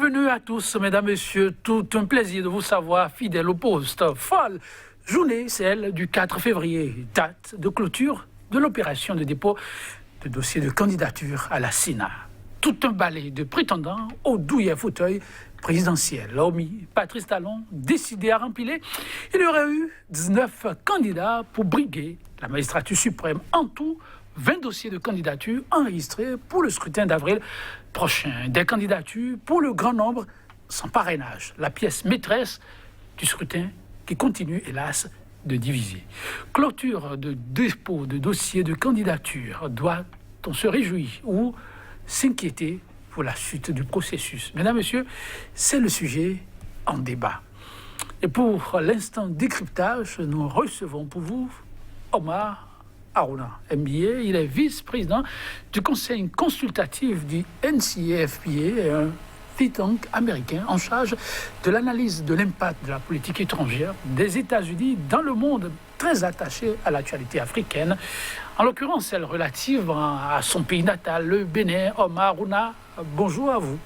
Bienvenue à tous, mesdames, messieurs. Tout un plaisir de vous savoir fidèle au poste. Folle journée, celle du 4 février, date de clôture de l'opération de dépôt de dossier de candidature à la Sénat. Tout un balai de prétendants au douillet fauteuil présidentiel. Hormis Patrice Talon, décidé à remplir, il y aurait eu 19 candidats pour briguer la magistrature suprême. En tout, 20 dossiers de candidature enregistrés pour le scrutin d'avril prochain. Des candidatures pour le grand nombre sans parrainage. La pièce maîtresse du scrutin qui continue, hélas, de diviser. Clôture de dépôt de dossiers de candidature. Doit-on se réjouir ou s'inquiéter pour la suite du processus? Mesdames, Messieurs, c'est le sujet en débat. Et pour l'instant décryptage, nous recevons pour vous Omar Harouna, MBA. Il est vice-président du conseil consultatif du NCAFPA, un think tank américain en charge de l'analyse de l'impact de la politique étrangère des États-Unis dans le monde, très attaché à l'actualité africaine, en l'occurrence celle relative à son pays natal, le Bénin. Omar Harouna, bonjour à vous.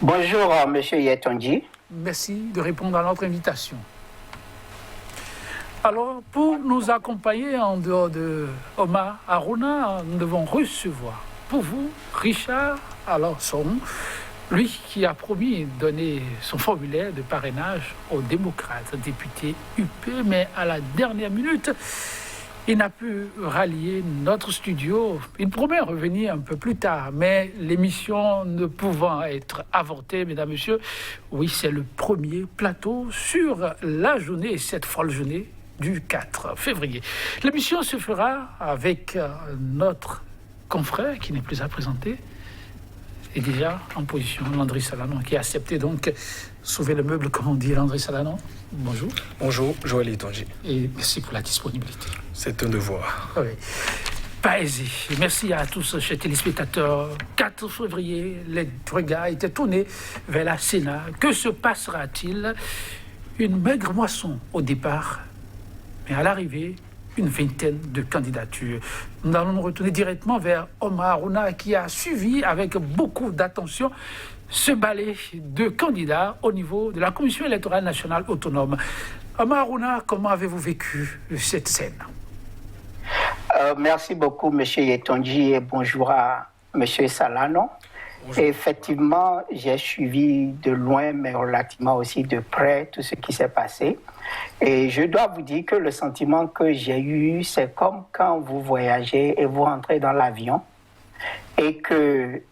Bonjour, monsieur Yetonji. Merci de répondre à notre invitation. Alors, pour nous accompagner en dehors de Omar Harouna, nous devons recevoir pour vous Richard Alarson, lui qui a promis de donner son formulaire de parrainage aux démocrates, député UP, mais à la dernière minute, il n'a pu rallier notre studio. Il promet revenir un peu plus tard, mais l'émission ne pouvant être avortée, mesdames, messieurs, oui, c'est le premier plateau sur la journée, cette folle journée du 4 février. L'émission se fera avec notre confrère qui n'est plus à présenter, et déjà en position, Landry Salanon, qui a accepté donc sauver le meuble, comme on dit. Landry Salanon, bonjour. Bonjour, Joël Yetonji. Et merci pour la disponibilité. C'est un devoir. Oui. Pas aisé. Merci à tous, chers téléspectateurs. 4 février, les regards étaient tournés vers la Sénat. Que se passera-t-il? Une maigre moisson au départ, mais à l'arrivée, une vingtaine de candidatures. Nous allons nous retourner directement vers Omar Harouna, qui a suivi avec beaucoup d'attention ce balai de candidats au niveau de la Commission électorale nationale autonome. Omar Harouna, comment avez-vous vécu cette scène? Merci beaucoup, monsieur Yetonji, et bonjour à monsieur Salanon. Bonjour. Effectivement, j'ai suivi de loin, mais relativement aussi de près, tout ce qui s'est passé. Et je dois vous dire que le sentiment que j'ai eu, c'est comme quand vous voyagez et vous rentrez dans l'avion et que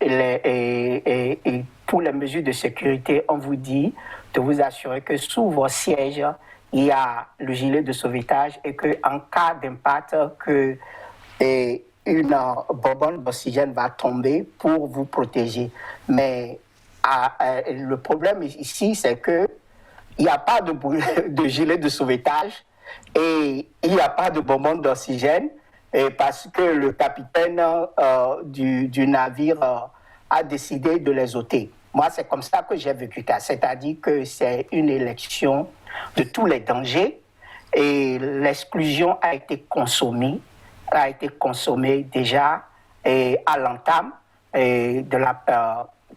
pour les mesures de sécurité, on vous dit de vous assurer que sous vos sièges, il y a le gilet de sauvetage et qu'en cas d'impact, une bonbonne d'oxygène va tomber pour vous protéger. Mais le problème ici, c'est que il n'y a pas de gilet de sauvetage et il n'y a pas de bonbonne d'oxygène parce que le capitaine du navire a décidé de les ôter. Moi, c'est comme ça que j'ai vécu ça. C'est-à-dire que c'est une élection de tous les dangers et l'exclusion a été consommée déjà à l'entame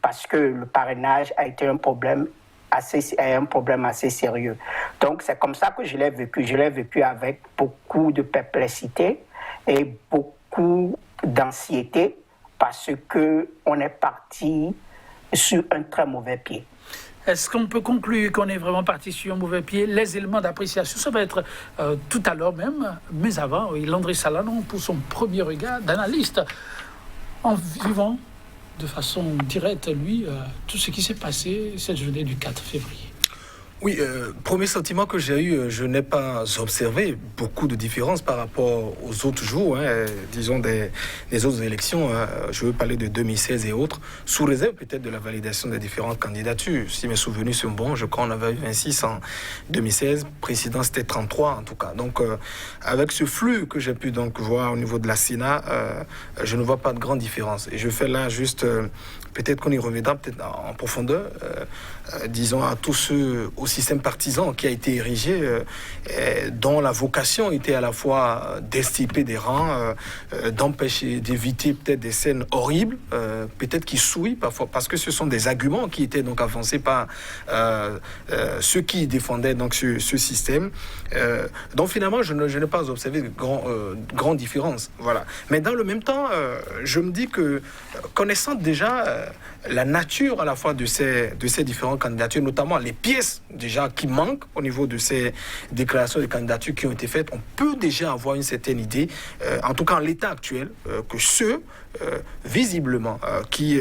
parce que le parrainage a été un problème assez sérieux. Donc, c'est comme ça que je l'ai vécu. Je l'ai vécu avec beaucoup de perplexité et beaucoup d'anxiété parce qu'on est parti sur un très mauvais pied. Est-ce qu'on peut conclure qu'on est vraiment parti sur un mauvais pied? Les éléments d'appréciation, ça va être tout à l'heure même, mais avant, oui, Landry Salanon, pour son premier regard d'analyste, en vivant de façon directe, lui, tout ce qui s'est passé cette journée du 4 février. Oui, premier sentiment que j'ai eu, je n'ai pas observé beaucoup de différences par rapport aux autres jours, disons des autres élections. Je veux parler de 2016 et autres, sous réserve peut-être de la validation des différentes candidatures. Si mes souvenirs sont bons, je crois qu'on avait eu 26 en 2016, précédent c'était 33 en tout cas. Donc avec ce flux que j'ai pu donc voir au niveau de la Sénat, je ne vois pas de grande différence. Et je fais là juste, peut-être qu'on y reviendra peut-être en profondeur, disons à tous ceux aussi système partisan qui a été érigé, dont la vocation était à la fois d'extirper des rangs, d'empêcher, d'éviter peut-être des scènes horribles, peut-être qui souillent parfois, parce que ce sont des arguments qui étaient donc avancés par ceux qui défendaient donc ce système. Donc finalement, je n'ai pas observé de grande différence. Voilà. Mais dans le même temps, je me dis que connaissant déjà la nature à la fois de ces différentes candidatures, notamment les pièces déjà qui manquent au niveau de ces déclarations de candidature qui ont été faites, on peut déjà avoir une certaine idée, en tout cas en l'état actuel, que ceux visiblement qui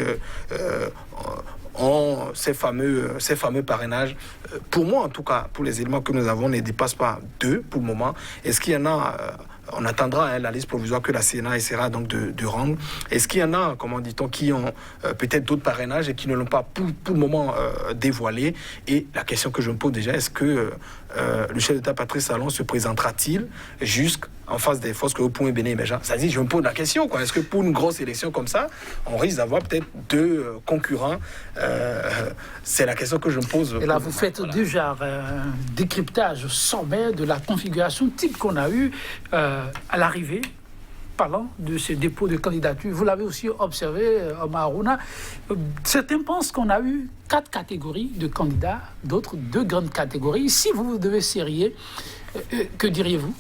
ont ces fameux parrainages, pour moi en tout cas, pour les éléments que nous avons, ne dépassent pas 2 pour le moment. Est-ce qu'il y en a on attendra la liste provisoire que la CNA essaiera donc de rendre. Est-ce qu'il y en a, comment dit-on, qui ont peut-être d'autres parrainages et qui ne l'ont pas pour le moment dévoilé? Et la question que je me pose déjà, est-ce que le chef d'État Patrice Talon se présentera-t-il jusqu'en face des forces que vous pouvez bénéficier émergentes? Ça dit, je me pose la question, quoi. Est-ce que pour une grosse élection comme ça, on risque d'avoir peut-être 2 concurrents? C'est la question que je me pose. Et là, vous faites déjà un décryptage sommaire de la configuration type qu'on a eue à l'arrivée, parlant de ces dépôts de candidature. Vous l'avez aussi observé, Omar Harouna. Certains pensent qu'on a eu 4 catégories de candidats, d'autres 2 grandes catégories. Si vous devez serrer, que diriez-vous?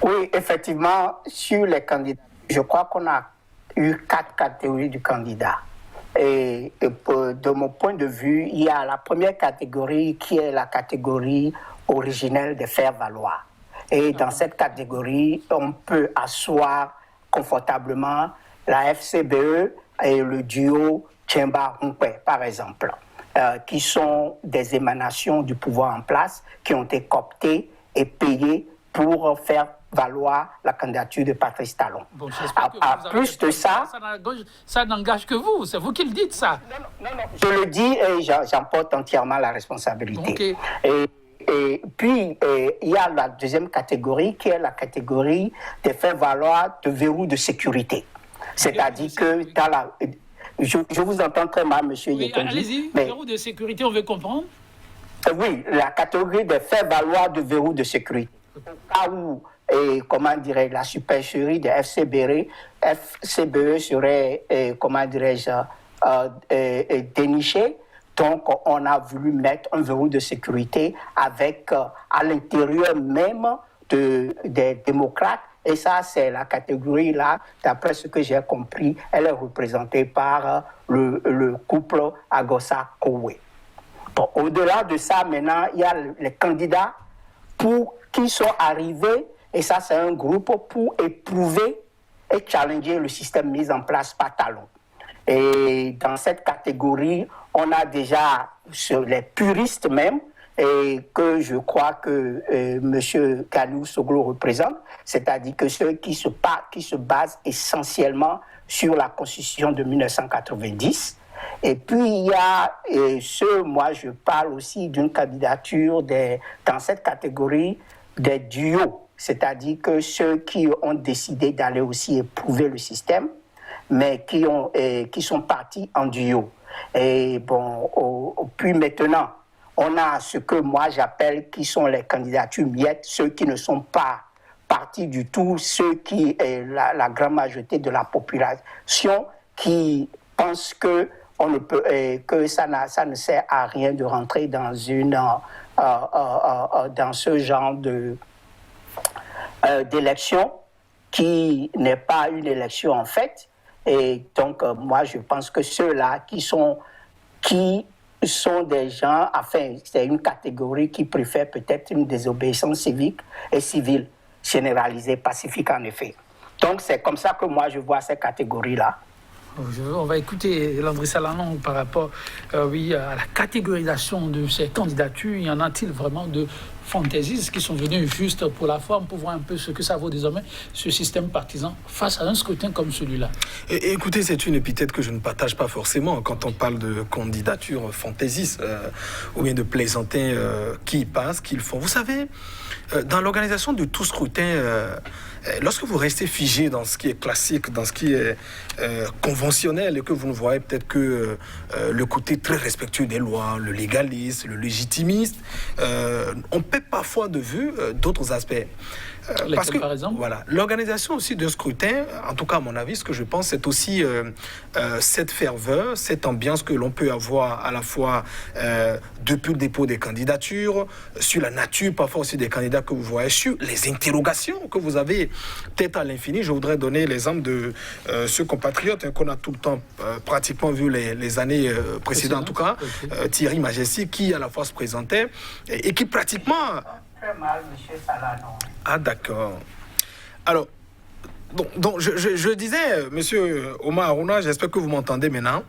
Oui, effectivement, sur les candidats, je crois qu'on a eu 4 catégories de candidats. Et de mon point de vue, il y a la première catégorie qui est la catégorie originelle des faire-valoir. Et dans cette catégorie, on peut asseoir confortablement la FCBE et le duo Tchemba-Humpé, par exemple, qui sont des émanations du pouvoir en place, qui ont été cooptées et payées pour faire valoir la candidature de Patrice Talon. Bon, à plus de ça... Ça n'engage que vous, c'est vous qui le dites, ça. Non, je le dis et j'en porte entièrement la responsabilité. Okay. Et puis, il y a la deuxième catégorie qui est la catégorie des faire valoir de verrou de sécurité. C'est-à-dire que dans la... Je vous entends très mal, monsieur Yetonji. Allez-y, verrou de sécurité, on veut comprendre. Oui, la catégorie des faire valoir de verrou de sécurité. Au cas où, comment dirais-je, la supercherie de FCBE serait, comment dirais-je, dénichée. Donc, on a voulu mettre un verrou de sécurité avec, à l'intérieur même des démocrates. Et ça, c'est la catégorie-là, d'après ce que j'ai compris, elle est représentée par le couple Agossa-Koué. Bon, au-delà de ça, maintenant, il y a les candidats qui sont arrivés, et ça, c'est un groupe pour éprouver et challenger le système mis en place par Talon. Et dans cette catégorie, on a déjà sur les puristes même, et que je crois que M. Kanou Soglo représente, c'est-à-dire que ceux qui se basent essentiellement sur la Constitution de 1990. Et puis il y a moi je parle aussi d'une candidature dans cette catégorie des duos, c'est-à-dire que ceux qui ont décidé d'aller aussi éprouver le système, mais qui sont partis en duo. Et bon, puis maintenant, on a ce que moi j'appelle qui sont les candidatures miettes, ceux qui ne sont pas partis du tout, ceux qui, la grande majorité de la population, qui pensent que on ne peut, que ça ne sert à rien de rentrer dans dans ce genre d'élection qui n'est pas une élection en fait. Et donc, moi, je pense que ceux-là qui sont des gens, enfin, c'est une catégorie qui préfère peut-être une désobéissance civique et civile, généralisée, pacifique en effet. Donc, c'est comme ça que moi, je vois ces catégories-là. On va écouter Landry Salanon par rapport à la catégorisation de ces candidatures. Y en a-t-il vraiment de fantaisistes qui sont venus juste pour la forme, pour voir un peu ce que ça vaut désormais, ce système partisan, face à un scrutin comme celui-là. Écoutez, c'est une épithète que je ne partage pas forcément quand on parle de candidature fantaisiste ou bien de plaisantins qui y passent, qui le font. Vous savez, dans l'organisation de tout scrutin, lorsque vous restez figé dans ce qui est classique, dans ce qui est conventionnel et que vous ne voyez peut-être que le côté très respectueux des lois, le légaliste, le légitimiste, on perd parfois de vue d'autres aspects. Parce que, par exemple, voilà, l'organisation aussi d'un scrutin, en tout cas à mon avis, ce que je pense, c'est aussi cette ferveur, cette ambiance que l'on peut avoir à la fois depuis le dépôt des candidatures, sur la nature parfois aussi des candidats que vous voyez, sur les interrogations que vous avez peut-être à l'infini. Je voudrais donner l'exemple de ce compatriote qu'on a tout le temps pratiquement vu les années précédentes, en tout cas, Thierry Majestic, qui à la fois se présentait et qui pratiquement... Très mal, monsieur Salano. Ah, d'accord. Alors, donc je disais, monsieur Omar Harouna, j'espère que vous m'entendez maintenant.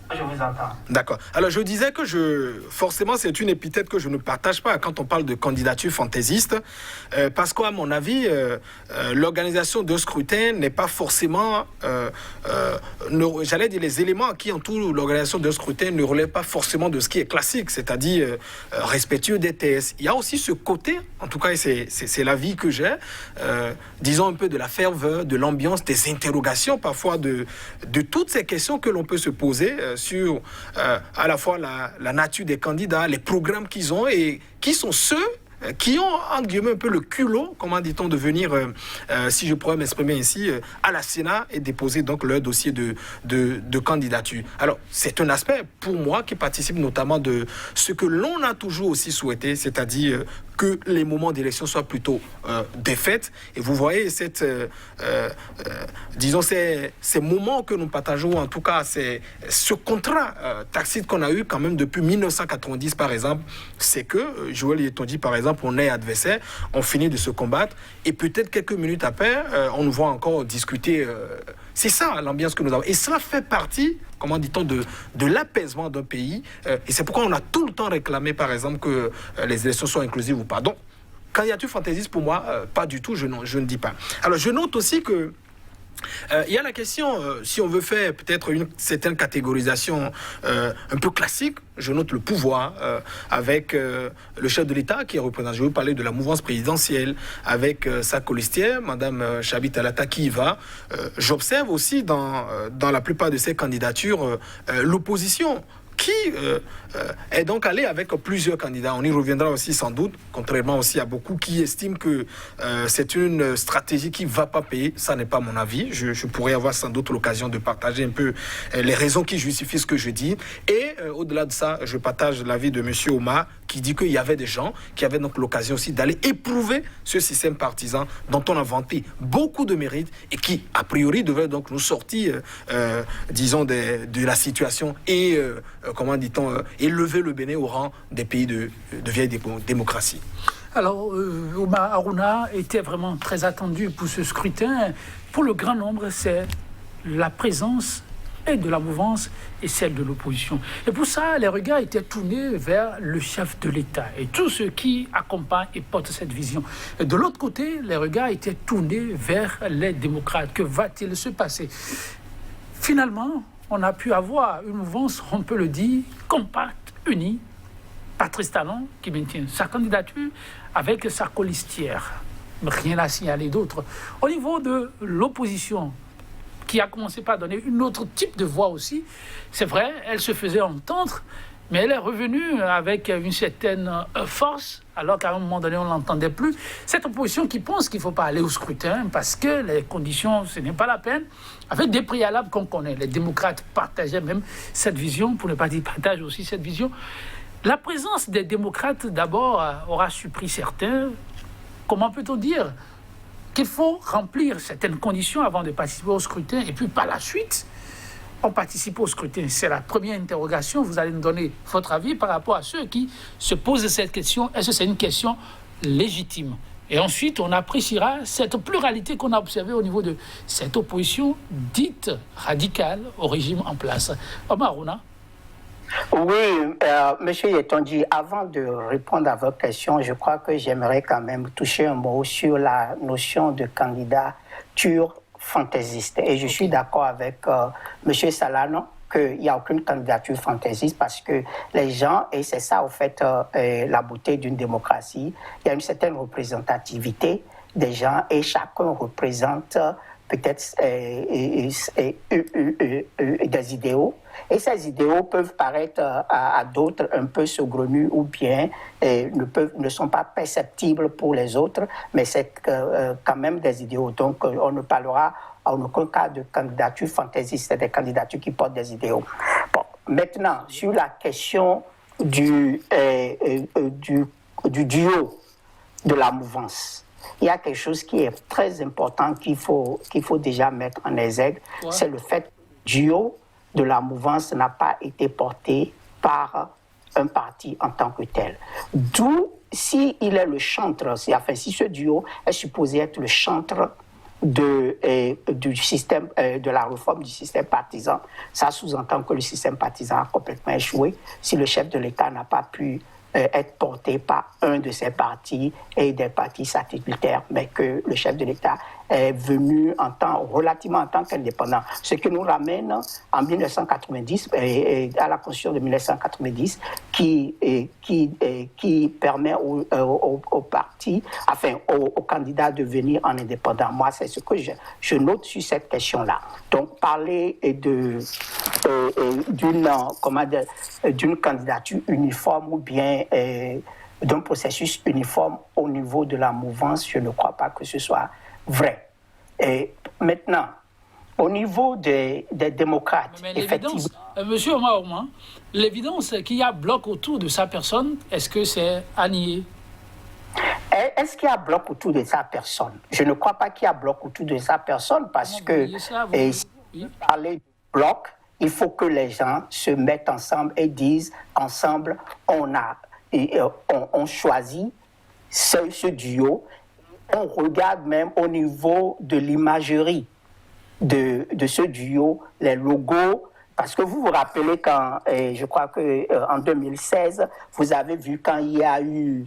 Je vous entends. D'accord. Alors, je disais que forcément, c'est une épithète que je ne partage pas quand on parle de candidature fantaisiste, parce qu'à mon avis, l'organisation d'un scrutin n'est pas forcément, j'allais dire, les éléments qui entourent l'organisation d'un scrutin ne relèvent pas forcément de ce qui est classique, c'est-à-dire respectueux des thèses. Il y a aussi ce côté, en tout cas, c'est l'avis que j'ai, disons un peu de la ferveur, de l'ambiance, des interrogations, parfois de toutes ces questions que l'on peut se poser sur à la fois la nature des candidats, les programmes qu'ils ont et qui sont ceux qui ont, entre guillemets, un peu le culot, comment dit-on, de venir, si je pourrais m'exprimer ainsi, à la Sénat et déposer donc leur dossier de candidature. Alors, c'est un aspect, pour moi, qui participe notamment de ce que l'on a toujours aussi souhaité, c'est-à-dire que les moments d'élection soient plutôt des fêtes. Et vous voyez, disons, ces moments que nous partageons, en tout cas, ce contrat tacite qu'on a eu quand même depuis 1990, par exemple, c'est que, Joël Yetonji, par exemple, on est adversaire, on finit de se combattre, et peut-être quelques minutes après, on nous voit encore discuter. C'est ça l'ambiance que nous avons. Et cela fait partie, comment dit-on, de l'apaisement d'un pays. Et c'est pourquoi on a tout le temps réclamé, par exemple, que les élections soient inclusives ou pas. Donc, candidature fantaisiste, pour moi, pas du tout, je ne dis pas. Alors, je note aussi que il y a la question, si on veut faire peut-être une certaine catégorisation un peu classique, je note le pouvoir avec le chef de l'État qui est représenté. Je veux parler de la mouvance présidentielle avec sa colistière, Madame Chabi Talata qui y va. J'observe aussi dans la plupart de ces candidatures l'opposition qui est donc allé avec plusieurs candidats. On y reviendra aussi sans doute, contrairement aussi à beaucoup qui estiment que c'est une stratégie qui ne va pas payer. Ça n'est pas mon avis. Je pourrais avoir sans doute l'occasion de partager un peu les raisons qui justifient ce que je dis. Et au-delà de ça, je partage l'avis de M. Omar qui dit qu'il y avait des gens qui avaient donc l'occasion aussi d'aller éprouver ce système partisan dont on a vanté beaucoup de mérites et qui, a priori, devait donc nous sortir, disons, de la situation et, comment dit-on, élever le Bénin au rang des pays de vieille démocratie. Alors, Omar Harouna était vraiment très attendu pour ce scrutin. Pour le grand nombre, c'est la présence et de la mouvance et celle de l'opposition. Et pour ça, les regards étaient tournés vers le chef de l'État et tous ceux qui accompagnent et portent cette vision. Et de l'autre côté, les regards étaient tournés vers les démocrates. Que va-t-il se passer? Finalement, on a pu avoir une mouvance, on peut le dire, compacte, unie. Patrice Talon qui maintient sa candidature avec sa colistière. Rien à signaler d'autre. Au niveau de l'opposition, qui a commencé par donner une autre type de voix aussi, c'est vrai, elle se faisait entendre, mais elle est revenue avec une certaine force, alors qu'à un moment donné, on ne l'entendait plus. Cette opposition qui pense qu'il ne faut pas aller au scrutin parce que les conditions, ce n'est pas la peine, avec des préalables qu'on connaît. Les démocrates partageaient même cette vision, pour ne pas dire partagent aussi cette vision. La présence des démocrates, d'abord, aura surpris certains. Comment peut-on dire qu'il faut remplir certaines conditions avant de participer au scrutin et puis par la suite, on participe au scrutin? C'est la première interrogation. Vous allez nous donner votre avis par rapport à ceux qui se posent cette question. Est-ce que c'est une question légitime? Et ensuite, on appréciera cette pluralité qu'on a observée au niveau de cette opposition dite radicale au régime en place. Omar Harouna. Oui, Monsieur Yetonji, avant de répondre à votre question, je crois que j'aimerais quand même toucher un mot sur la notion de candidature fantaisiste. Et je suis d'accord avec Monsieur Salano qu'il n'y a aucune candidature fantaisiste parce que les gens, et c'est ça au fait la beauté d'une démocratie, il y a une certaine représentativité des gens et chacun représente peut-être des idéaux. Et ces idéaux peuvent paraître à d'autres un peu saugrenus ou bien ne sont pas perceptibles pour les autres, mais c'est quand même des idéaux. Donc on ne parlera en aucun cas de candidature fantaisiste, c'est des candidatures qui portent des idéaux. Bon, maintenant, sur la question du duo de la mouvance, il y a quelque chose qui est très important qu'il faut déjà mettre en exergue, c'est le fait que le duo de la mouvance n'a pas été porté par un parti en tant que tel. D'où, s'il est le chantre, si ce duo est supposé être le chantre du système, de la réforme du système partisan, ça sous-entend que le système partisan a complètement échoué si le chef de l'État n'a pas pu être porté par un de ces partis et des partis satellitaires, mais que le chef de l'État est venu relativement en tant qu'indépendant. Ce qui nous ramène en 1990, à la Constitution de 1990, qui permet aux partis, enfin aux candidats de venir en indépendant. Moi, c'est ce que je note sur cette question-là. Donc, parler d'une candidature uniforme ou bien d'un processus uniforme au niveau de la mouvance, je ne crois pas que ce soit vrai. Et maintenant, au niveau des démocrates, mais effectivement... Monsieur Omar Ouma, l'évidence qu'il y a bloc autour de sa personne, est-ce que c'est à nier? Est-ce qu'il y a bloc autour de sa personne? Je ne crois pas qu'il y a bloc autour de sa personne parce que si vous parlez de bloc, il faut que les gens se mettent ensemble et disent ensemble, on choisit ce duo. On regarde même au niveau de l'imagerie de ce duo, les logos, parce que vous vous rappelez quand, je crois qu'en 2016, vous avez vu quand il y a eu,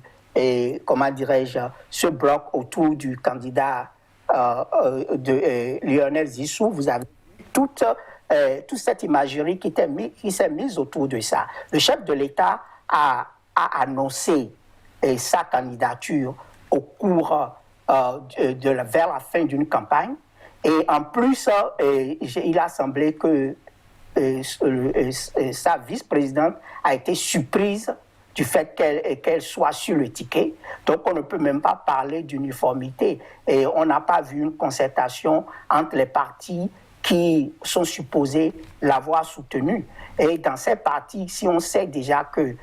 comment dirais-je, ce bloc autour du candidat Lionel Zissou, vous avez vu toute cette imagerie qui s'est mise autour de ça. Le chef de l'État a annoncé sa candidature au cours vers la fin d'une campagne. Et en plus, il a semblé que sa vice-présidente a été surprise du fait qu'elle soit sur le ticket. Donc, on ne peut même pas parler d'uniformité. Et on n'a pas vu une concertation entre les partis qui sont supposés l'avoir soutenue. Et dans ces partis, si on sait déjà que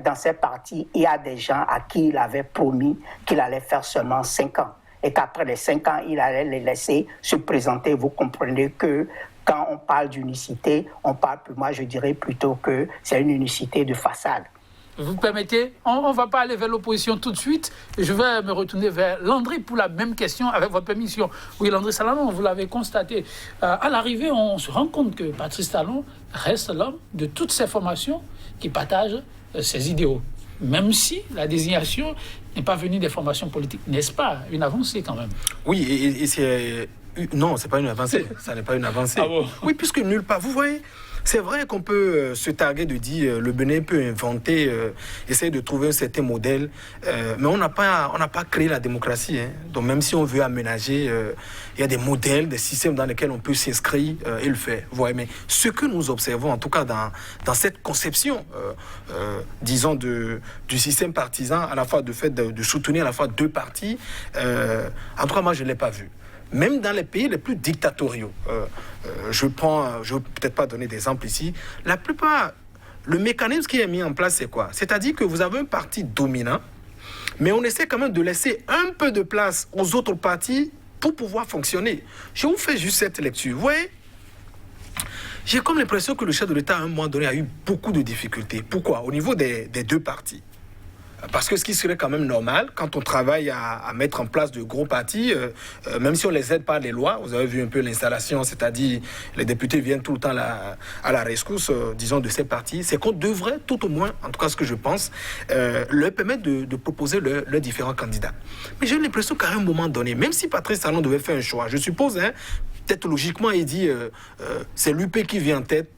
dans ces partis, il y a des gens à qui il avait promis qu'il allait faire seulement 5 ans. Et qu'après les 5 ans, il allait les laisser se présenter. Vous comprenez que quand on parle d'unicité, on parle, moi je dirais plutôt que c'est une unicité de façade. Vous permettez, on ne va pas aller vers l'opposition tout de suite. Je vais me retourner vers Landry pour la même question, avec votre permission. Oui, Landry Salano, vous l'avez constaté. À l'arrivée, on se rend compte que Patrice Talon reste l'homme de toutes ces formations qui partagent ses idéaux. Même si la désignation n'est pas venue des formations politiques. N'est-ce pas une avancée quand même? Oui, et c'est... Non, ce n'est pas une avancée. Ça n'est pas une avancée. Ah bon? Oui, puisque nulle part. Vous voyez, c'est vrai qu'on peut se targuer de dire le Bénin peut inventer, essayer de trouver un certain modèle, mais on n'a pas créé la démocratie. Hein. Donc même si on veut aménager, il y a des modèles, des systèmes dans lesquels on peut s'inscrire et le faire. Vous voyez, mais ce que nous observons, en tout cas dans cette conception, disons, du système partisan, à la fois de fait de soutenir à la fois deux partis, en tout cas moi je ne l'ai pas vu. Même dans les pays les plus dictatoriaux, je ne veux peut-être pas donner d'exemple ici, la plupart, le mécanisme qui est mis en place, c'est quoi? C'est-à-dire que vous avez un parti dominant, mais on essaie quand même de laisser un peu de place aux autres partis pour pouvoir fonctionner. Je vous fais juste cette lecture. Vous voyez, j'ai comme l'impression que le chef de l'État, à un moment donné, a eu beaucoup de difficultés. Pourquoi? Au niveau des deux partis. Parce que ce qui serait quand même normal, quand on travaille à mettre en place de gros partis, même si on les aide par les lois, vous avez vu un peu l'installation, c'est-à-dire les députés viennent tout le temps à la rescousse, disons, de ces partis, c'est qu'on devrait, tout au moins, en tout cas ce que je pense, leur permettre de proposer leurs différents candidats. Mais j'ai l'impression qu'à un moment donné, même si Patrice Talon devait faire un choix, je suppose, peut-être logiquement, il dit c'est l'UP qui vient en tête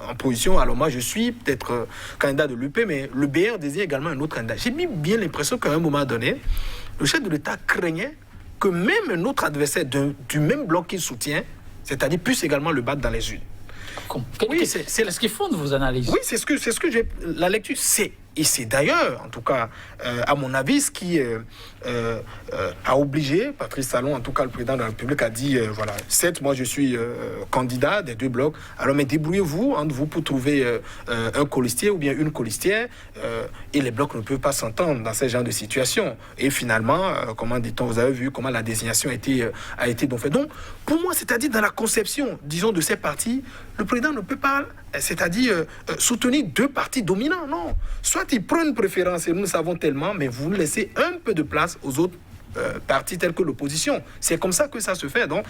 en position. Alors moi, je suis peut-être candidat de l'UP, mais le BR désigne également un autre candidat. J'ai bien l'impression qu'à un moment donné, le chef de l'État craignait que même un autre adversaire du même bloc qu'il soutient, c'est-à-dire puisse également le battre dans les urnes. Oui, c'est ce qui fonde vos analyses. Oui, c'est ce que j'ai. La lecture, et c'est d'ailleurs, en tout cas, à mon avis, ce qui a obligé Patrice Talon, en tout cas le président de la République, a dit voilà, certes, moi je suis candidat des deux blocs, alors mais débrouillez-vous entre vous pour trouver un colistier ou bien une colistière, et les blocs ne peuvent pas s'entendre dans ce genre de situation. Et finalement, comment dit-on, vous avez vu comment la désignation a été donc faite. Donc, pour moi, c'est-à-dire dans la conception, disons, de ces partis, le président ne peut pas, c'est-à-dire soutenir deux partis dominants, non. Soit il prend une préférence, et nous le savons tellement, mais vous laissez un peu de place aux autres partis tels que l'opposition. C'est comme ça que ça se fait. Donc,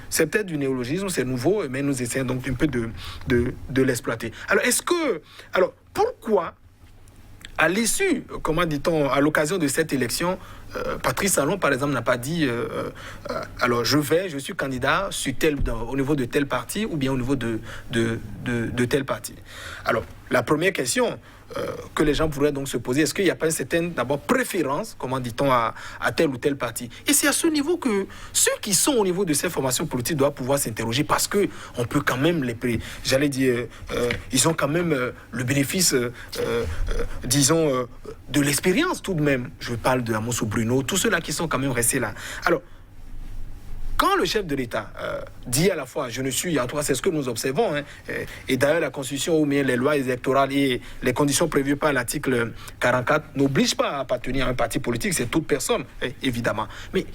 c'est peut-être du néologisme, c'est nouveau, mais nous essayons donc un peu de l'exploiter. Alors, pourquoi, à l'issue, comment dit-on, à l'occasion de cette élection, Patrice Talon, par exemple, n'a pas dit alors je suis candidat au niveau de tel parti ou bien au niveau de tel parti. Alors, la première question que les gens pourraient donc se poser, est-ce qu'il n'y a pas une certaine, d'abord, préférence, comment dit-on, à tel ou tel parti? Et c'est à ce niveau que ceux qui sont au niveau de ces formations politiques doivent pouvoir s'interroger, parce qu'on peut quand même ils ont quand même le bénéfice, disons, de l'expérience tout de même. Je parle de Amos Bruno, tous ceux-là qui sont quand même restés là. Alors, quand le chef de l'État dit à la fois, je ne suis, en tout cas c'est ce que nous observons, et d'ailleurs la Constitution ou bien les lois électorales et les conditions prévues par l'article 44 n'obligent pas à appartenir à un parti politique, c'est toute personne, évidemment. Mais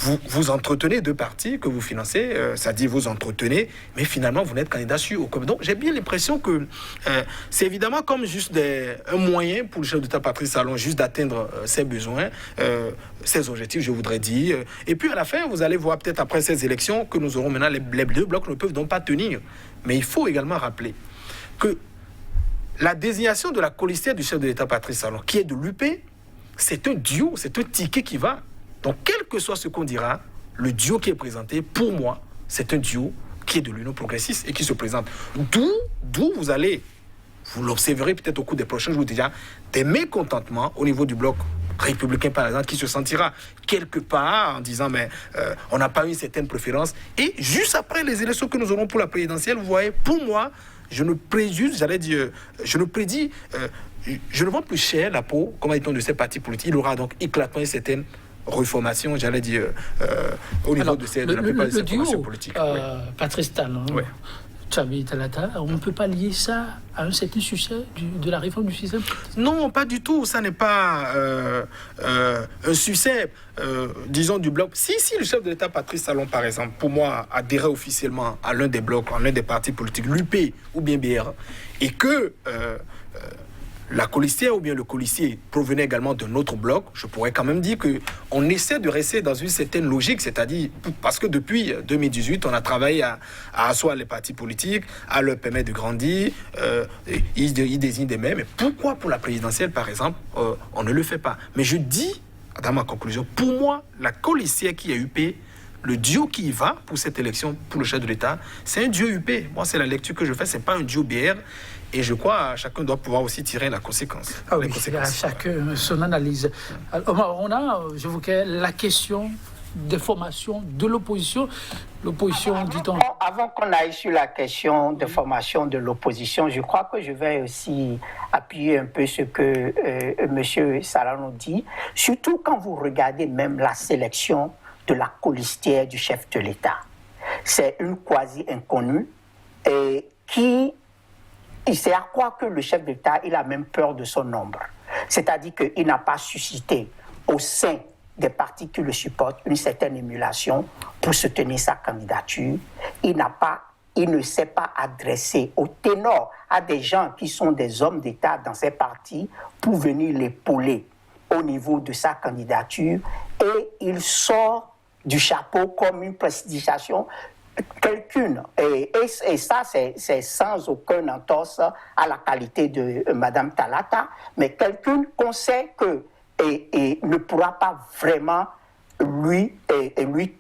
vous entretenez deux partis que vous financez, ça dit vous entretenez, mais finalement vous n'êtes candidat sur aucun. Donc j'ai bien l'impression que c'est évidemment comme juste un moyen pour le chef d'État Patrice Talon juste d'atteindre ses besoins, ses objectifs, je voudrais dire. Et puis à la fin, vous allez voir peut-être après ces élections que nous aurons maintenant, les deux blocs ne peuvent donc pas tenir. Mais il faut également rappeler que la désignation de la colistière du chef de l'État Patrice Talon, qui est de l'UP, c'est un duo, c'est un ticket qui va. Donc, quel que soit ce qu'on dira, le duo qui est présenté, pour moi, c'est un duo qui est de l'Union progressiste et qui se présente. D'où vous l'observerez peut-être au cours des prochains jours déjà, des mécontentements au niveau du bloc républicain, par exemple, qui se sentira quelque part en disant, mais on n'a pas eu une certaine préférence. Et juste après les élections que nous aurons pour la présidentielle, vous voyez, pour moi, je ne prédis, je ne vends plus cher la peau, comment dit-on, de ces partis politiques. Il aura donc éclatement une certaine reformation, au niveau de la plupart de ces formations politiques. Patrice Talon, Tchabi Talata, on ne peut pas lier ça à un certain succès de la réforme du système? Non, pas du tout. Ça n'est pas un succès, disons, du bloc. Si le chef de l'État, Patrice Talon, par exemple, pour moi, adhérait officiellement à l'un des blocs, à l'un des partis politiques, l'UP ou bien BR, et que la colistière ou bien le colistier provenait également d'un autre bloc, je pourrais quand même dire qu'on essaie de rester dans une certaine logique, c'est-à-dire parce que depuis 2018, on a travaillé à asseoir les partis politiques, à leur permettre de grandir, ils désignent des maires, mais pourquoi pour la présidentielle, par exemple, on ne le fait pas? Mais je dis, dans ma conclusion, pour moi, la colistière qui est UP, le duo qui y va pour cette élection, pour le chef de l'État, c'est un duo UP. Moi, c'est la lecture que je fais, c'est pas un duo BR. Et je crois que chacun doit pouvoir aussi tirer la conséquence. Oui, à chacun son analyse. Alors, on a, j'évoquais la question des formations de l'opposition. L'opposition, dit-on... Avant qu'on aille sur la question des formations de l'opposition, je crois que je vais aussi appuyer un peu ce que M. Salano dit, surtout quand vous regardez même la sélection de la colistière du chef de l'État. C'est une quasi-inconnue et qui... C'est à croire que le chef d'État, il a même peur de son nombre. C'est-à-dire qu'il n'a pas suscité au sein des partis qui le supportent une certaine émulation pour soutenir sa candidature. Il n'a pas il ne s'est pas adressé au ténor, à des gens qui sont des hommes d'État dans ces partis pour venir l'épauler au niveau de sa candidature, et il sort du chapeau comme une prestigiation quelqu'une. Et ça, c'est sans aucun entorse à la qualité de Mme Talata, mais quelqu'une qu'on sait que ne pourra pas vraiment lui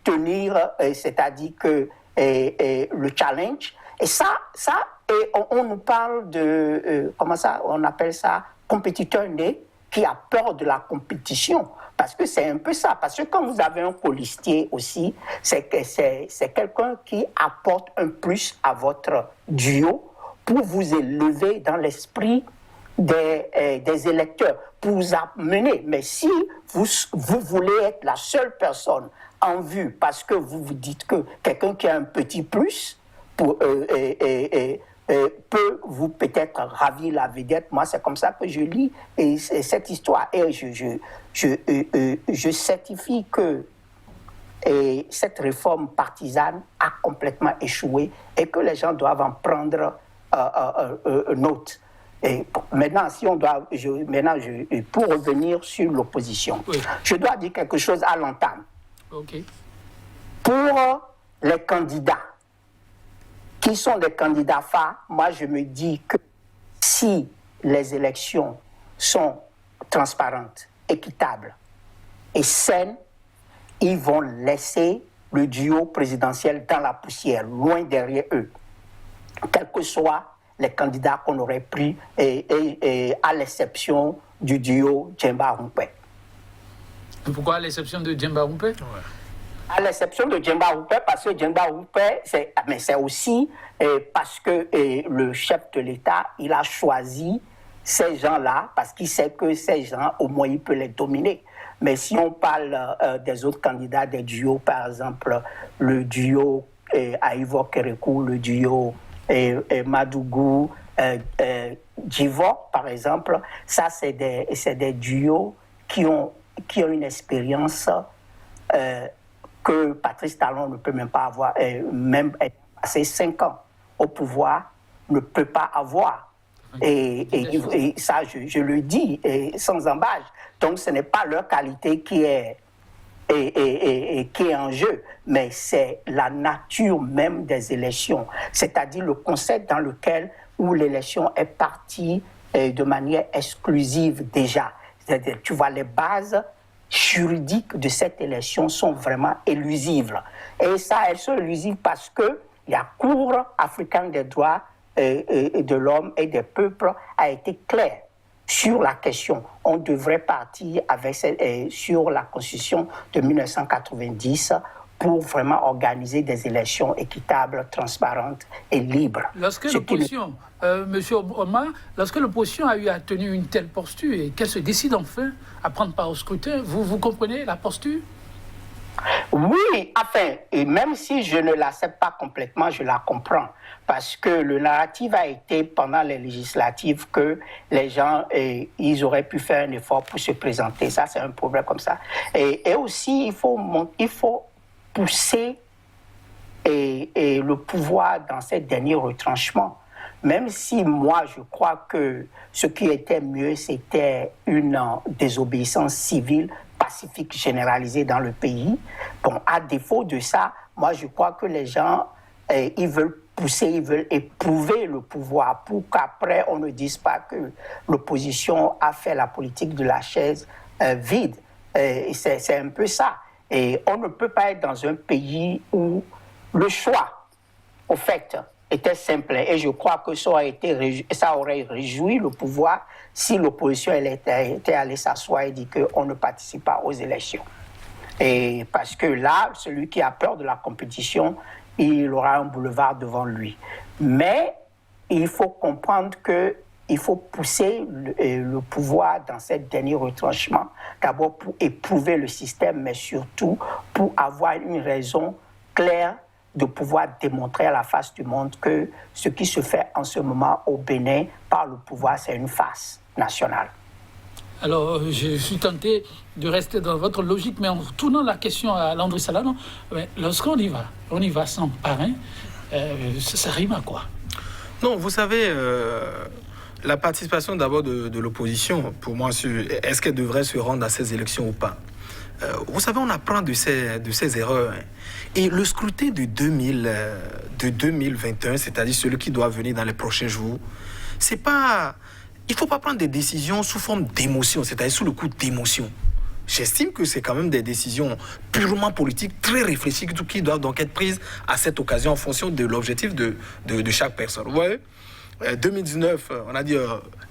tenir, c'est-à-dire que le challenge. Et ça on nous parle de, comment ça, on appelle ça, compétiteur né qui a peur de la compétition. Parce que c'est un peu ça. Parce que quand vous avez un colistier aussi, c'est quelqu'un qui apporte un plus à votre duo pour vous élever dans l'esprit des électeurs, pour vous amener. Mais si vous voulez être la seule personne en vue, parce que vous vous dites que quelqu'un qui a un petit plus peut vous peut-être ravir la vedette. Moi, c'est comme ça que je lis cette histoire. Et je certifie que cette réforme partisane a complètement échoué et que les gens doivent en prendre note. Et maintenant, pour revenir sur l'opposition, oui, je dois dire quelque chose à l'entame. Okay. Pour les candidats, qui sont des candidats phares, moi je me dis que si les élections sont transparentes, équitables et saines, ils vont laisser le duo présidentiel dans la poussière, loin derrière eux, quels que soient les candidats qu'on aurait pris, à l'exception du duo Djemba Rumpé. Pourquoi à l'exception de Djemba Rumpé? Ouais. À l'exception de Djemba Rumpé, parce que Djemba Rumpé, c'est aussi parce que le chef de l'État, il a choisi ces gens-là, parce qu'il sait que ces gens, au moins, il peut les dominer. Mais si on parle des autres candidats, des duos, par exemple, le duo Aïvo Kerekou, le duo Madougou, Djivor, par exemple, ça, c'est des duos qui ont une expérience que Patrice Talon ne peut même pas avoir, même passé 5 ans au pouvoir, ne peut pas avoir. Et ça, je le dis sans embâche. Donc, ce n'est pas leur qualité qui est en jeu, mais c'est la nature même des élections, c'est-à-dire le concept dans lequel où l'élection est partie de manière exclusive déjà. C'est-à-dire, tu vois, les bases juridiques de cette élection sont vraiment élusives. Et ça, elles sont élusives parce que la Cour africaine des droits de l'homme et des peuples a été claire sur la question. On devrait partir sur la Constitution de 1990 pour vraiment organiser des élections équitables, transparentes et libres. Lorsque l'opposition, Monsieur Omar, lorsque l'opposition a eu à tenir une telle posture et qu'elle se décide enfin à prendre part au scrutin, vous comprenez la posture? Oui, enfin, et même si je ne l'accepte pas complètement, je la comprends. Parce que le narratif a été, pendant les législatives, que les gens, ils auraient pu faire un effort pour se présenter. Ça, c'est un problème comme ça. Et aussi, il faut pousser le pouvoir dans ces derniers retranchements. Même si moi, je crois que ce qui était mieux, c'était une désobéissance civile pacifique généralisée dans le pays. Bon, à défaut de ça, moi, je crois que les gens, ils veulent pousser, ils veulent éprouver le pouvoir pour qu'après, on ne dise pas que l'opposition a fait la politique de la chaise vide. C'est un peu ça. Et on ne peut pas être dans un pays où le choix, au fait, était simple. Et je crois que ça aurait réjoui le pouvoir si l'opposition était allée s'asseoir et dit qu'on ne participe pas aux élections. Et parce que là, celui qui a peur de la compétition, il aura un boulevard devant lui. Mais il faut comprendre qu'il faut pousser le pouvoir dans ces derniers retranchements, d'abord pour éprouver le système, mais surtout pour avoir une raison claire de pouvoir démontrer à la face du monde que ce qui se fait en ce moment au Bénin par le pouvoir, c'est une farce nationale. Alors, je suis tenté de rester dans votre logique, mais en tournant la question à Landry Salanon, lorsqu'on y va sans parrain, Ça rime à quoi? Non, vous savez, la participation d'abord de l'opposition, pour moi, est-ce qu'elle devrait se rendre à ces élections ou pas? Vous savez, on apprend de ces erreurs. Hein. Et le scrutin de 2021, c'est-à-dire celui qui doit venir dans les prochains jours, c'est pas... Il ne faut pas prendre des décisions sous forme d'émotion, c'est-à-dire sous le coup d'émotion. J'estime que c'est quand même des décisions purement politiques, très réfléchies, qui doivent donc être prises à cette occasion en fonction de l'objectif de chaque personne. Vous voyez, 2019, on a dit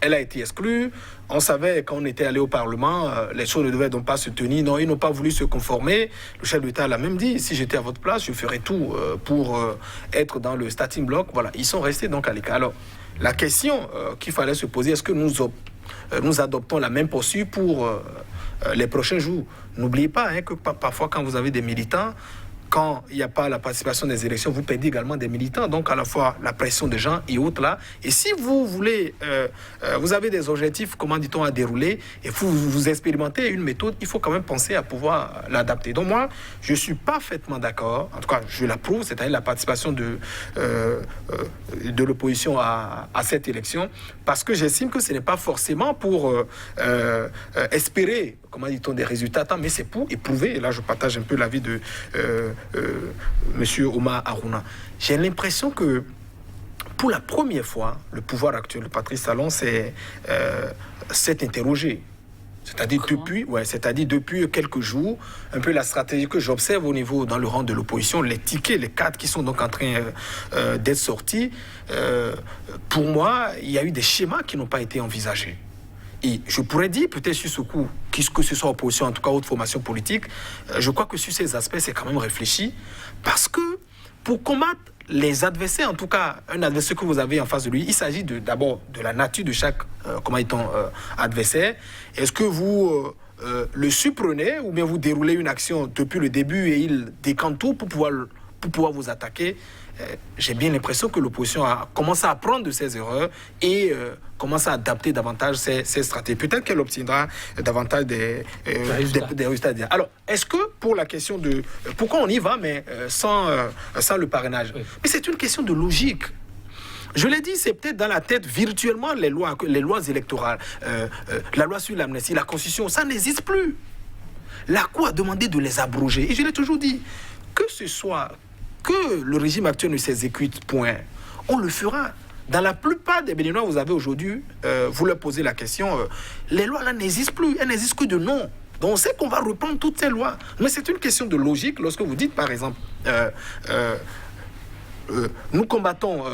elle a été exclue. On savait quand on était allé au Parlement, les choses ne devaient donc pas se tenir. Non, ils n'ont pas voulu se conformer. Le chef de l'État l'a même dit, si j'étais à votre place, je ferais tout pour être dans le starting block. Voilà, ils sont restés donc à l'écart. Alors, la question qu'il fallait se poser, est-ce que nous adoptons la même posture pour les prochains jours? N'oubliez pas que parfois, quand vous avez des militants, quand il n'y a pas la participation des élections, vous perdez également des militants. Donc, à la fois la pression des gens et autres là. Et si vous voulez, vous avez des objectifs, comment dit-on, à dérouler, et vous expérimentez une méthode, il faut quand même penser à pouvoir l'adapter. Donc, moi, je suis parfaitement d'accord. En tout cas, je l'approuve, c'est-à-dire la participation de l'opposition à cette élection, parce que j'estime que ce n'est pas forcément pour espérer, comment dit-on, des résultats, mais c'est pour éprouver. Et là, je partage un peu l'avis de Monsieur Omar Harouna. J'ai l'impression que pour la première fois, le pouvoir actuel de Patrice Talon s'est interrogé. C'est-à-dire depuis quelques jours, un peu la stratégie que j'observe au niveau, dans le rang de l'opposition, les tickets, les cadres qui sont donc en train d'être sortis, pour moi, il y a eu des schémas qui n'ont pas été envisagés. Et je pourrais dire, peut-être sur ce coup, que ce soit opposition, en tout cas haute formation politique, je crois que sur ces aspects, c'est quand même réfléchi. Parce que pour combattre les adversaires, en tout cas un adversaire que vous avez en face de lui, il s'agit d'abord de la nature de chaque adversaire. Est-ce que vous le surprenez ou bien vous déroulez une action depuis le début et il décante tout pour pouvoir vous attaquer? J'ai bien l'impression que l'opposition a commencé à apprendre de ses erreurs et commence à adapter davantage ses stratégies. Peut-être qu'elle obtiendra davantage des résultats. Alors, est-ce que pour la question de pourquoi on y va, mais sans le parrainage, oui. Mais c'est une question de logique. Je l'ai dit, c'est peut-être dans la tête virtuellement les lois électorales, la loi sur l'amnistie, la Constitution, ça n'existe plus. La Cour a demandé de les abroger. Et je l'ai toujours dit, que le régime actuel ne s'exécute point, on le fera. Dans la plupart des Béninois, vous avez aujourd'hui, vous leur posez la question, les lois là n'existent plus, elles n'existent que de nom. Donc on sait qu'on va reprendre toutes ces lois. Mais c'est une question de logique lorsque vous dites, par exemple, nous combattons,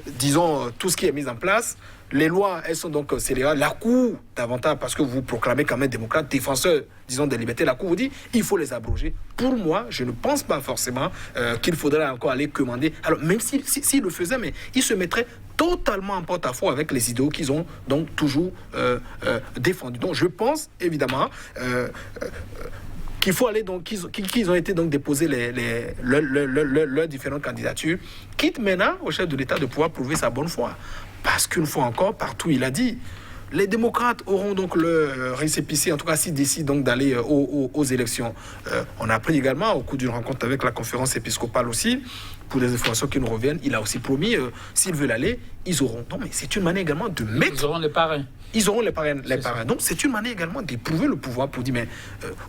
disons, tout ce qui est mis en place. Les lois, elles sont donc scélérées. La Cour, davantage, parce que vous proclamez quand même démocrate, défenseur, disons, des libertés, la Cour vous dit, il faut les abroger. Pour moi, je ne pense pas forcément qu'il faudrait encore aller commander. Alors, même s'ils le faisaient, mais ils se mettraient totalement en porte-à-faux avec les idéaux qu'ils ont donc toujours défendus. Donc, je pense, évidemment, qu'il faut aller donc qu'ils ont été donc déposés leurs différentes candidatures, quitte maintenant au chef de l'État de pouvoir prouver sa bonne foi. Parce qu'une fois encore, partout il a dit, les démocrates auront donc le récépissé, en tout cas s'ils décident donc d'aller aux élections. On a appris également au cours d'une rencontre avec la conférence épiscopale aussi, pour des informations qui nous reviennent, il a aussi promis, s'ils veulent aller, ils auront. Non, mais c'est une manière également de mettre... Ils auront les parrains. Ils auront les parrains. Donc, c'est une manière également d'éprouver le pouvoir pour dire, mais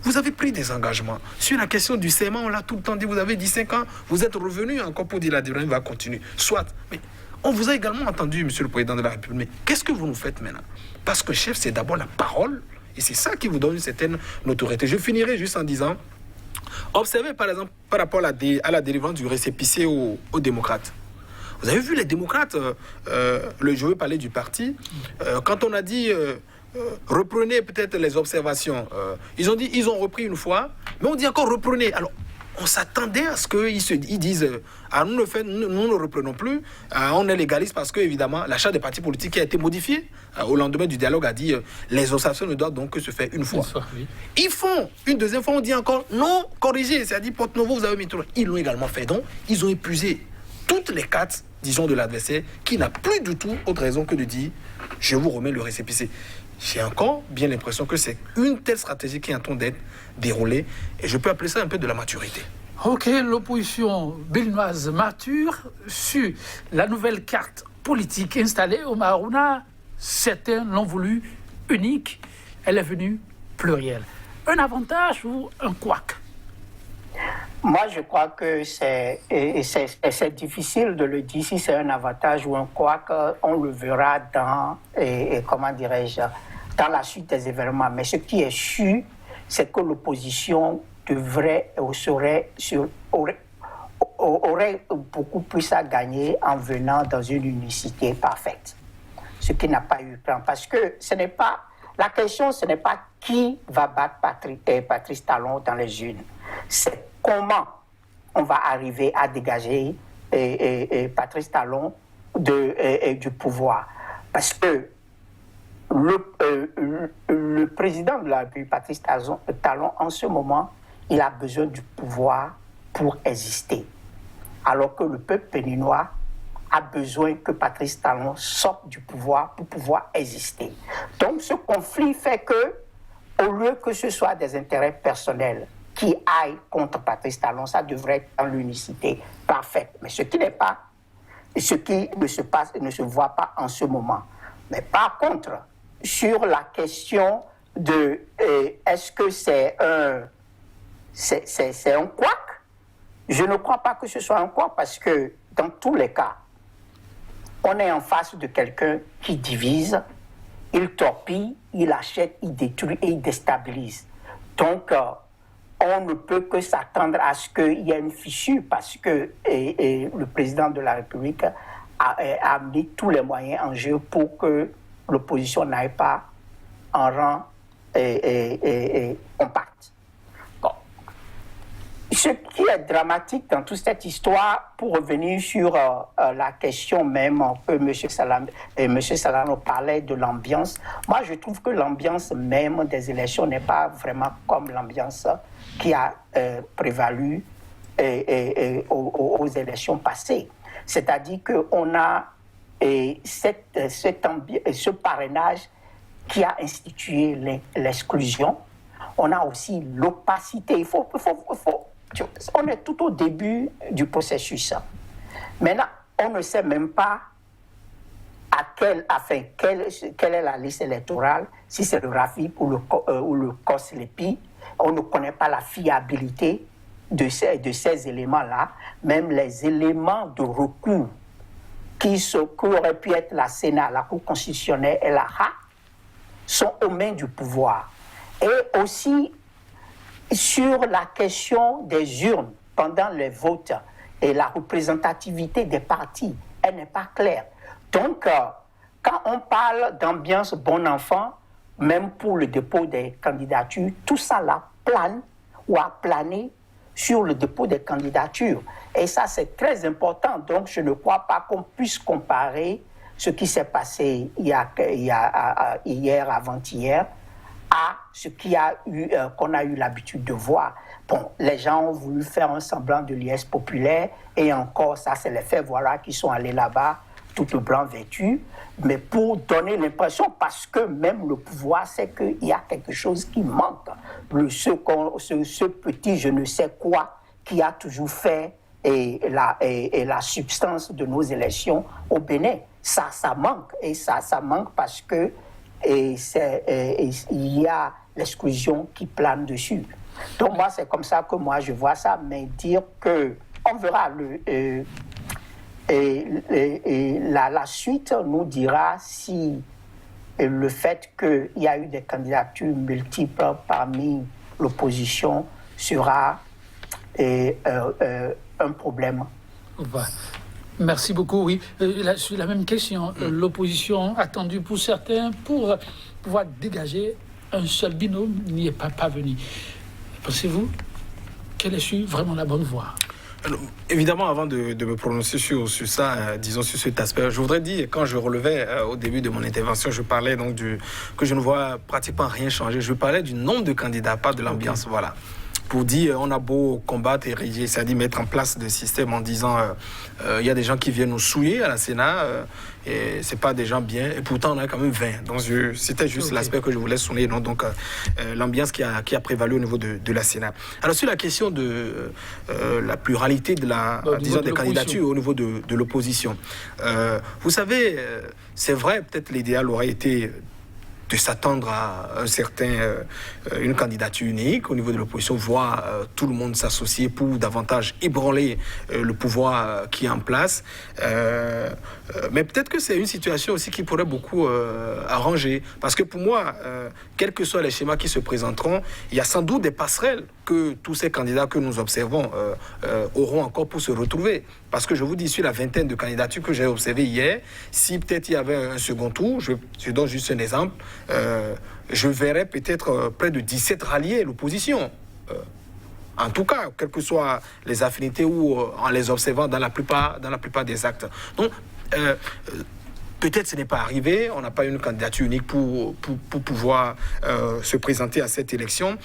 vous avez pris des engagements. Sur la question du serment, on l'a tout le temps dit, vous avez dit 5 ans, vous êtes revenu encore pour dire la dynamique va continuer. Soit, mais on vous a également entendu, Monsieur le Président de la République, mais qu'est-ce que vous nous faites maintenant? Parce que chef, c'est d'abord la parole, et c'est ça qui vous donne une certaine notoriété. Je finirai juste en disant, observez par exemple, par rapport à la délivrance du récépissé aux démocrates. Vous avez vu les démocrates, je veux parler du parti, quand on a dit reprenez peut-être les observations, ils ont repris une fois, mais on dit encore reprenez. Alors, on s'attendait à ce qu'ils disent nous ne reprenons plus, on est légaliste parce que évidemment la charte des partis politiques a été modifiée au lendemain du dialogue, a dit les observations ne doivent donc que se faire une fois. Oui. Ils font une deuxième fois, on dit encore non, corrigez, c'est-à-dire Porte Novo, vous avez mis tout. Ils l'ont également fait, donc ils ont épuisé toutes les cartes, disons, de l'adversaire, qui n'a plus du tout autre raison que de dire je vous remets le récépissé. J'ai encore bien l'impression que c'est une telle stratégie qui est en train d'être déroulée, et je peux appeler ça un peu de la maturité. Ok, l'opposition béninoise mature sur la nouvelle carte politique installée au Marouna. Certains l'ont voulu unique, elle est venue plurielle. Un avantage ou un couac? Moi, je crois que c'est difficile de le dire si c'est un avantage ou un couac. On le verra dans, comment dirais-je, dans la suite des événements. Mais ce qui est sûr, c'est que l'opposition aurait beaucoup plus à gagner en venant dans une unicité parfaite. Ce qui n'a pas eu plan. Parce que la question, ce n'est pas qui va battre Patrice Talon dans les urnes. C'est comment on va arriver à dégager Patrice Talon du pouvoir. Parce que le président de la République, Patrice Talon, en ce moment, il a besoin du pouvoir pour exister. Alors que le peuple béninois a besoin que Patrice Talon sorte du pouvoir pour pouvoir exister. Donc ce conflit fait que, au lieu que ce soit des intérêts personnels qui aillent contre Patrice Talon, ça devrait être dans l'unicité parfaite. Mais ce qui ne se voit pas en ce moment. Mais par contre, sur la question de est-ce que c'est un couac, je ne crois pas que ce soit un couac parce que dans tous les cas, on est en face de quelqu'un qui divise, il torpille, il achète, il détruit et il déstabilise. Donc, on ne peut que s'attendre à ce qu'il y ait une fissure parce que le président de la République a mis tous les moyens en jeu pour que l'opposition n'aille pas en rang compact. Bon. Ce qui est dramatique dans toute cette histoire, pour revenir sur la question même que M. Salano parlait de l'ambiance, moi je trouve que l'ambiance même des élections n'est pas vraiment comme l'ambiance qui a prévalu aux élections passées. C'est-à-dire qu'on a ce parrainage qui a institué l'exclusion. On a aussi l'opacité. On est tout au début du processus. Maintenant, on ne sait même pas quelle est la liste électorale, si c'est le RAFIP ou le COS-LEPI. On ne connaît pas la fiabilité de ces éléments-là. Même les éléments de recours qui auraient pu être la Sénat, la Cour constitutionnelle et la HA, sont aux mains du pouvoir. Et aussi, sur la question des urnes pendant les votes et la représentativité des partis, elle n'est pas claire. Donc, quand on parle d'ambiance bon enfant, même pour le dépôt des candidatures, tout ça là plane ou a plané sur le dépôt des candidatures. Et ça, c'est très important. Donc, je ne crois pas qu'on puisse comparer ce qui s'est passé hier, avant-hier, à ce qu'on a eu l'habitude de voir. Bon, les gens ont voulu faire un semblant de liesse populaire, et encore, ça, c'est les faits, voilà, qui sont allés là-bas, tout blanc vêtu, mais pour donner l'impression, parce que même le pouvoir sait qu'il y a quelque chose qui manque. Ce petit je ne sais quoi qui a toujours fait la substance de nos élections au Bénin. Ça manque, et ça manque parce que il y a l'exclusion qui plane dessus. Donc moi, c'est comme ça que moi je vois ça, mais dire que on verra la suite nous dira si le fait qu'il y a eu des candidatures multiples parmi l'opposition sera un problème. Ouais. Merci beaucoup. Oui, la même question. L'opposition attendue pour certains pour pouvoir dégager un seul binôme n'y est pas parvenu. Pensez-vous quelle est vraiment la bonne voie? Alors, évidemment, avant de me prononcer sur ça, disons sur cet aspect, je voudrais dire, quand je relevais au début de mon intervention, je parlais donc que je ne vois pratiquement rien changer. Je parlais du nombre de candidats, pas de l'ambiance. Okay. Voilà. pour dire on a beau combattre et ériger, c'est-à-dire mettre en place des systèmes en disant il y a des gens qui viennent nous souiller à la Sénat et c'est pas des gens bien et pourtant on a quand même 20. Donc c'était juste l'aspect que je voulais souligner, donc l'ambiance qui a prévalu au niveau de la Sénat. Alors sur la question de la pluralité de des candidatures au niveau de l'opposition, vous savez, c'est vrai, peut-être l'idéal aurait été de s'attendre à une candidature unique au niveau de l'opposition, voir tout le monde s'associer pour davantage ébranler le pouvoir qui est en place. Mais peut-être que c'est une situation aussi qui pourrait beaucoup arranger. Parce que pour moi, quels que soient les schémas qui se présenteront, il y a sans doute des passerelles que tous ces candidats que nous observons auront encore pour se retrouver. Parce que je vous dis, sur la vingtaine de candidatures que j'ai observées hier, si peut-être il y avait un second tour, je donne juste un exemple, je verrais peut-être près de 17 rallier l'opposition. En tout cas, quelles que soient les affinités ou en les observant dans la plupart des actes. Donc, peut-être ce n'est pas arrivé, on n'a pas une candidature unique pour pouvoir se présenter à cette élection.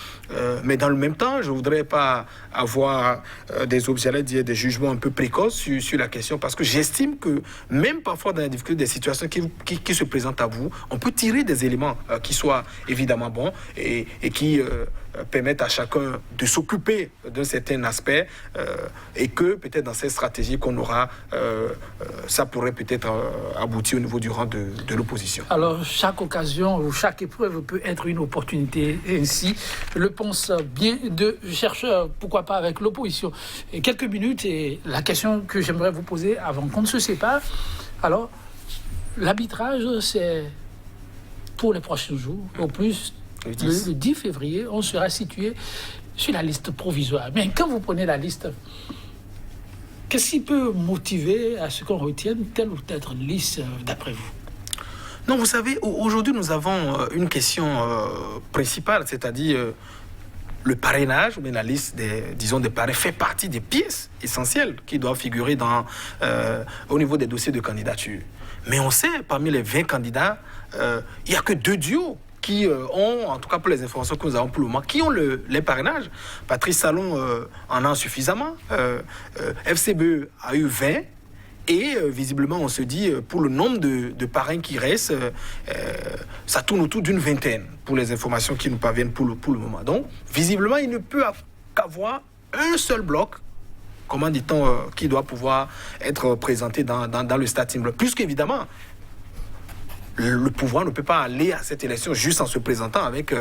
Mais dans le même temps, je ne voudrais pas avoir des jugements un peu précoces sur la question, parce que j'estime que même parfois dans les difficultés, des situations qui se présentent à vous, on peut tirer des éléments qui soient évidemment bons et qui permettent à chacun de s'occuper d'un certain aspect et que peut-être dans cette stratégie qu'on aura, ça pourrait peut-être aboutir au niveau du rang de l'opposition. Alors, chaque occasion ou chaque épreuve peut être une opportunité. Ainsi, je le pense bien de chercheurs, pourquoi pas avec l'opposition. Et quelques minutes, et la question que j'aimerais vous poser avant qu'on ne se sépare. Alors, l'arbitrage, c'est pour les prochains jours, au plus. Le 10 février, on sera situé sur la liste provisoire. Mais quand vous prenez la liste, qu'est-ce qui peut motiver à ce qu'on retienne telle ou telle liste, d'après vous? Non, vous savez, aujourd'hui, nous avons une question principale, c'est-à-dire le parrainage, ou bien la liste des parrains fait partie des pièces essentielles qui doivent figurer au niveau des dossiers de candidature. Mais on sait, parmi les 20 candidats, il n'y a que 2 duos qui ont, en tout cas pour les informations que nous avons pour le moment, qui ont les parrainages. Patrice Talon en a suffisamment. FCBE a eu 20. Et visiblement, on se dit, pour le nombre de parrains qui restent, ça tourne autour d'une vingtaine pour les informations qui nous parviennent pour le moment. Donc, visiblement, il ne peut qu'avoir un seul bloc, comment dit-on, qui doit pouvoir être présenté dans le statut symbole. Puisqu'évidemment, le pouvoir ne peut pas aller à cette élection juste en se présentant avec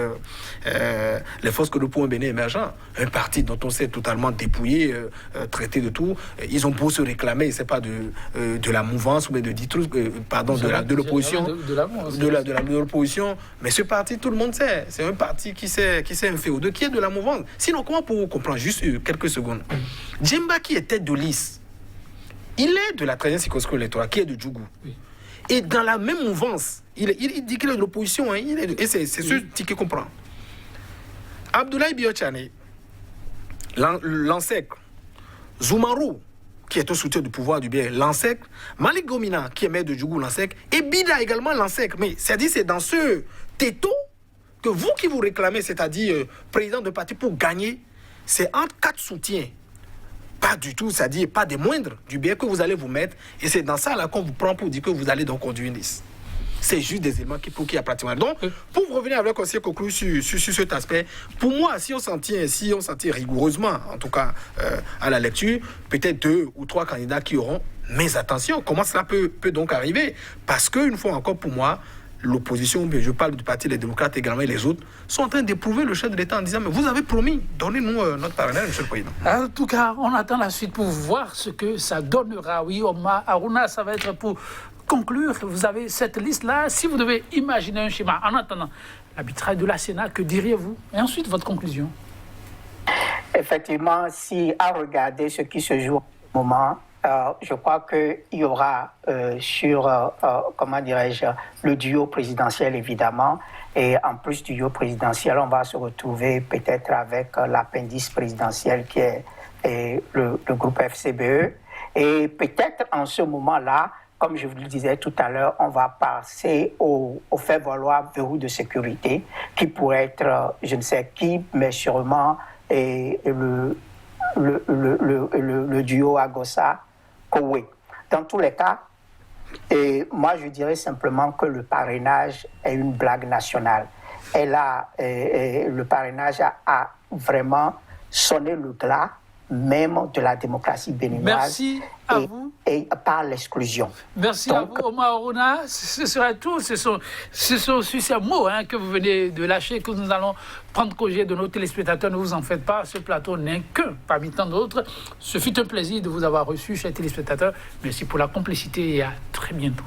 les forces que nous pouvons bénir émergents. Un parti dont on s'est totalement dépouillé, traité de tout. Ils ont beau se réclamer, c'est pas de la mouvance ou de l'opposition, de l'opposition. Mais ce parti, tout le monde sait, c'est un parti qui s'est inféodé, qui est de la mouvance. Sinon, comment pouvez-vous comprendre juste quelques secondes? Djemba, qui est tête de liste, il est de la 13e circonscription électorale, qui est de Djougou. Oui. Et dans la même mouvance, il dit qu'il est de l'opposition, hein, et c'est ce ticket qu'on prend. Abdoulaye Biochane, Lansec, Zoumarou, qui est un soutien du pouvoir du bien, Lansec, Malik Gomina, qui est maire de Djougou, Lansec, et Bida également, Lansec. Mais c'est-à-dire, c'est dans ce této que vous qui vous réclamez, c'est-à-dire président de parti pour gagner, c'est entre 4 soutiens. Pas du tout, c'est-à-dire pas des moindres, du bien que vous allez vous mettre. Et c'est dans ça là qu'on vous prend pour dire que vous allez donc conduire une liste. C'est juste des éléments qui a pratiquement. Donc, pour revenir avec aussi conclure sur cet aspect, pour moi, si on s'en tient rigoureusement, en tout cas à la lecture, peut-être 2 ou 3 candidats qui auront. Mais attention, comment cela peut donc arriver? Parce qu'une fois encore, pour moi, l'opposition, je parle du Parti des démocrates également et les autres, sont en train d'éprouver le chef de l'État en disant « Mais vous avez promis, donnez-nous notre parrainage, Monsieur le Président. » En tout cas, on attend la suite pour voir ce que ça donnera. Oui, Omar Harouna, ça va être pour conclure. Vous avez cette liste-là. Si vous devez imaginer un schéma, en attendant l'arbitrage de la Sénat, que diriez-vous? Et ensuite, votre conclusion. Effectivement, si à regarder ce qui se joue au moment, je crois qu'il y aura comment dirais-je, le duo présidentiel évidemment, et en plus du duo présidentiel, on va se retrouver peut-être avec l'appendice présidentiel qui est le groupe FCBE, et peut-être en ce moment-là, comme je vous le disais tout à l'heure, on va passer au fait-valoir verrou de sécurité, qui pourrait être je ne sais qui, mais sûrement et le duo Agossa-Kowe. Dans tous les cas, et moi je dirais simplement que le parrainage est une blague nationale. Le parrainage a vraiment sonné le glas même de la démocratie béninoise. Merci à vous. Et par l'exclusion. Merci à vous, Omar Oruna. Ce sera tout. Ce sont aussi ces mots que vous venez de lâcher, que nous allons prendre congé de nos téléspectateurs. Ne vous en faites pas, ce plateau n'est qu'un parmi tant d'autres. Ce fut un plaisir de vous avoir reçu, chers téléspectateurs. Merci pour la complicité et à très bientôt.